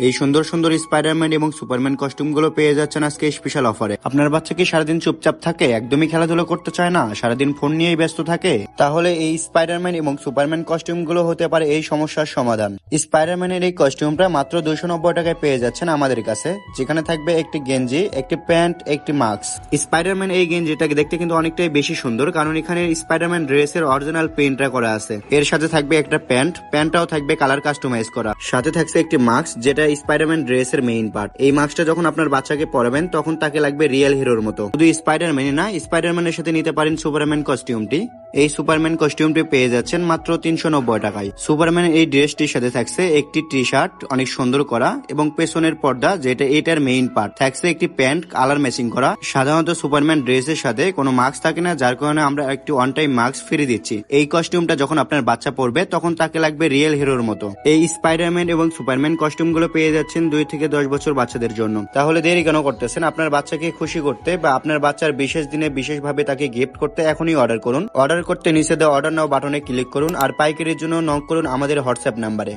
এই সুন্দর সুন্দর স্পাইডারম্যান এবং সুপারম্যান কস্টিউম গুলো পেয়ে যাচ্ছেন আজকে স্পেশাল অফারে। আপনার বাচ্চা কি সারাদিন চুপচাপ থাকে, একদমই খেলাধুলা করতে চায় না, সারাদিন ফোন নিয়েই ব্যস্ত থাকে? তাহলে এই স্পাইডারম্যান এবং সুপারম্যান কস্টিউম গুলো হতে পারে এই সমস্যার সমাধান। স্পাইডারম্যানের এই কস্টিউমটা মাত্র 290 টাকায় পেয়ে যাচ্ছেন আমাদের কাছে, যেখানে থাকবে একটি গেঞ্জি, একটি প্যান্ট, একটি মাস্ক। স্পাইডারম্যান এই গেঞ্জিটাকে দেখতে কিন্তু অনেকটাই বেশি সুন্দর, কারণ এখানে স্পাইডারম্যান ড্রেসের অরিজিনাল প্রিন্টটা করা আছে। এর সাথে থাকবে একটা প্যান্টটাও থাকবে কালার কাস্টমাইজ করা। সাথে থাকছে একটি মাস্ক, যেটা স্পাইডারম্যান ড্রেসের মেইন পার্ট। এই মাস্কটা যখন আপনার বাচ্চাকে পরাবেন তখন তাকে লাগবে রিয়েল হিরোর মতো। শুধু স্পাইডারম্যানই না, স্পাইডারম্যানের সাথে নিতে পারেন সুপারম্যান কস্টিউমটি। এই সুপারম্যান কস্টিউমটি পেয়ে যাচ্ছেন মাত্র 390 টাকায়। সুপারম্যানের এই ড্রেসটির সাথে থাকছে একটি টি শার্ট অনেক সুন্দর করা, এবং পেছনের পর্দা যেটা এটার মেইন পার্ট, থাকছে একটি প্যান্ট কালার ম্যাচিং করা। সাধারণত সুপারম্যান ড্রেসের সাথে কোনো মাস্ক থাকে না, যার কারণে আমরা একটি ওয়ান টাইম মাস্ক ফ্রি দিচ্ছি। এই কস্টিউমটা যখন আপনার বাচ্চা পরবে তখন তাকে লাগবে রিয়েল হিরোর মতো। এই স্পাইডারম্যান এবং সুপারম্যান কস্টিউম গুলো পেয়ে যাচ্ছেন 2 থেকে 10 বছর বাচ্চাদের জন্য। তাহলে দেরি কেন করতেছেন? আপনার বাচ্চাকে খুশি করতে বা আপনার বাচ্চার বিশেষ দিনে বিশেষভাবে তাকে গিফট করতে এখনই অর্ডার করুন। অর্ডার করতে নিচে দেওয়া অর্ডার নাও বাটনে ক্লিক করুন, আর পাইকারির জন্য নক করুন আমাদের হোয়াটসঅ্যাপ নাম্বারে।